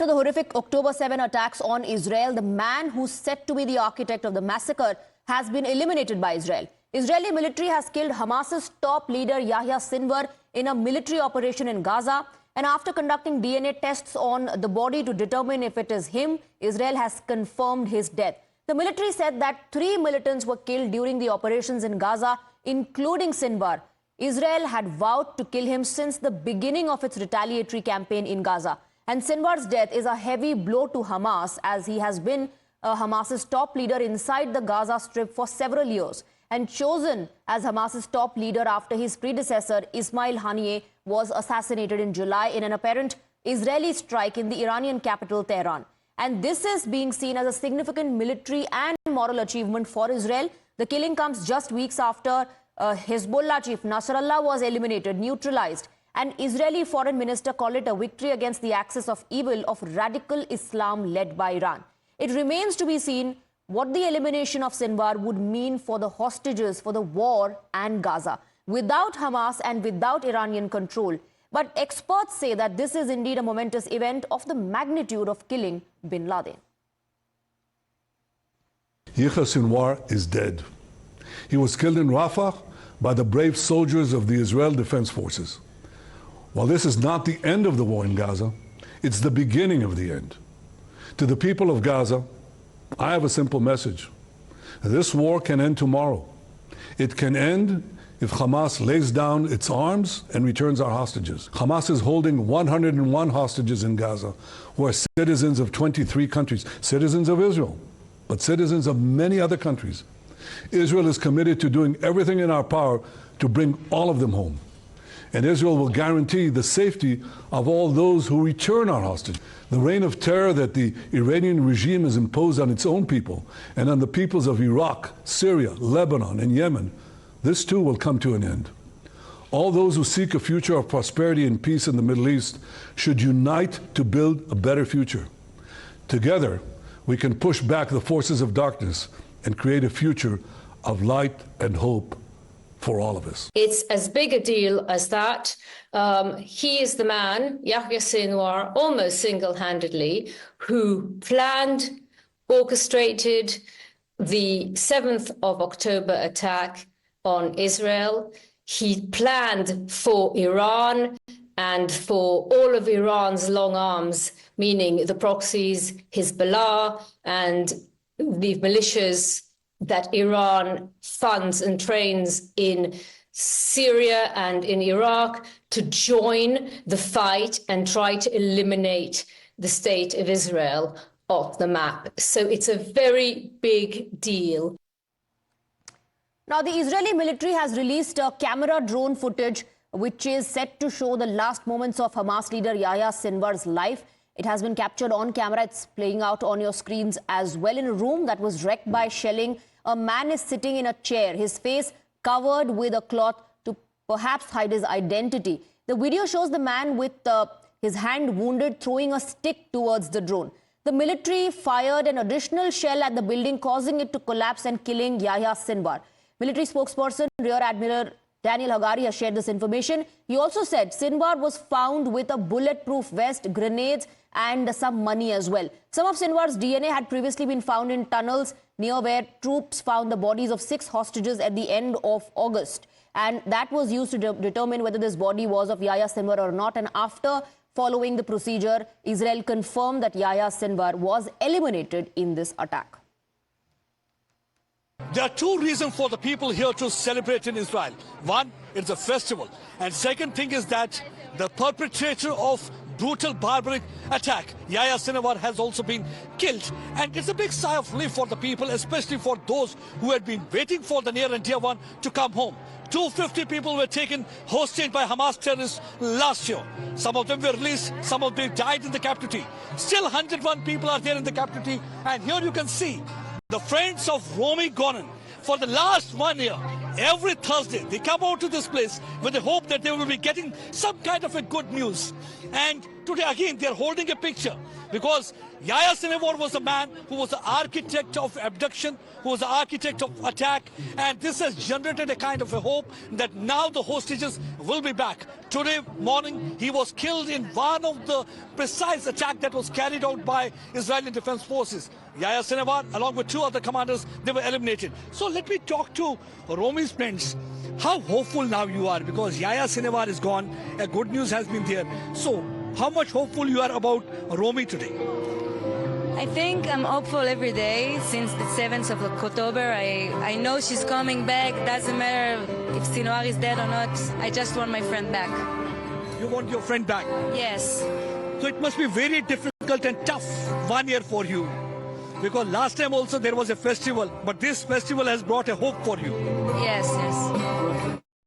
the horrific October 7 attacks on Israel, the man who's said to be the architect of the massacre has been eliminated by Israel. Israeli military has killed Hamas's top leader Yahya Sinwar in a military operation in Gaza. And after conducting DNA tests on the body to determine if it is him, Israel has confirmed his death. The military said that 3 militants were killed during the operations in Gaza, including Sinwar. Israel had vowed to kill him since the beginning of its retaliatory campaign in Gaza. And Sinwar's death is a heavy blow to Hamas, as he has been Hamas's top leader inside the Gaza Strip for several years and chosen as Hamas's top leader after his predecessor Ismail Haniyeh was assassinated in July in an apparent Israeli strike in the Iranian capital Tehran. And this is being seen as a significant military and moral achievement for Israel. The killing comes just weeks after Hezbollah chief Nasrallah was eliminated, neutralized. And Israeli foreign minister called it a victory against the axis of evil of radical Islam led by Iran. It remains to be seen what the elimination of Sinwar would mean for the hostages for the war and Gaza, without Hamas and without Iranian control. But experts say that this is indeed a momentous event of the magnitude of killing bin Laden. Yaha Sinwar is dead. He was killed in Rafah by the brave soldiers of the Israel Defense Forces. While this is not the end of the war in Gaza, it's the beginning of the end. To the people of Gaza, I have a simple message. This war can end tomorrow. It can end if Hamas lays down its arms and returns our hostages. Hamas is holding 101 hostages in Gaza, who are citizens of 23 countries, citizens of Israel, but citizens of many other countries. Israel is committed to doing everything in our power to bring all of them home. And Israel will guarantee the safety of all those who return our hostages. The reign of terror that the Iranian regime has imposed on its own people and on the peoples of Iraq, Syria, Lebanon, and Yemen, this too will come to an end. All those who seek a future of prosperity and peace in the Middle East should unite to build a better future. Together, we can push back the forces of darkness and create a future of light and hope for all of us. It's as big a deal as that. He is the man, Yahya Sinwar, almost single-handedly, who planned, orchestrated the 7th of October attack on Israel. He planned for Iran and for all of Iran's long arms, meaning the proxies, Hezbollah, and the militias that Iran funds and trains in Syria and in Iraq to join the fight and try to eliminate the state of Israel off the map. So it's a very big deal. Now, the Israeli military has released a camera drone footage which is set to show the last moments of Hamas leader Yahya Sinwar's life. It has been captured on camera. It's playing out on your screens as well. In a room that was wrecked by shelling, a man is sitting in a chair, his face covered with a cloth to perhaps hide his identity. The video shows the man with his hand wounded throwing a stick towards the drone. The military fired an additional shell at the building, causing it to collapse and killing Yahya Sinwar. Military spokesperson Rear Admiral Daniel Hagari has shared this information. He also said Sinwar was found with a bulletproof vest, grenades, and some money as well. Some of Sinwar's DNA had previously been found in tunnels near where troops found the bodies of 6 hostages at the end of August. And that was used to determine whether this body was of Yahya Sinwar or not. And after following the procedure, Israel confirmed that Yahya Sinwar was eliminated in this attack. There are 2 reasons for the people here to celebrate in Israel. One, it's a festival. And second thing is that the perpetrator of brutal barbaric attack, Yahya Sinwar, has also been killed. And it's a big sigh of relief for the people, especially for those who had been waiting for the near and dear one to come home. 250 people were taken hostage by Hamas terrorists last year. Some of them were released, some of them died in the captivity. Still 101 people are there in the captivity. And here you can see the friends of Romy Gonen. For the last 1 year, every Thursday, they come out to this place with the hope that they will be getting some kind of a good news. And today again they're holding a picture because Yaha Sinwar was a man who was the architect of abduction, who was the architect of attack, and this has generated a kind of a hope that now the hostages will be back. Today morning he was killed in one of the precise attack that was carried out by Israeli Defense Forces. Yaha Sinwar along with two other commanders, they were eliminated. So let me talk to Romi's friends. How hopeful now you are, because Yaha Sinwar is gone, a good news has been there. So how much hopeful you are about Romi today? I think I'm hopeful every day since the 7th of October. I know she's coming back. Doesn't matter if Sinwar is dead or not. I just want my friend back. You want your friend back? Yes. So it must be very difficult and tough 1 year for you. Because last time also there was a festival, but this festival has brought a hope for you. Yes, yes.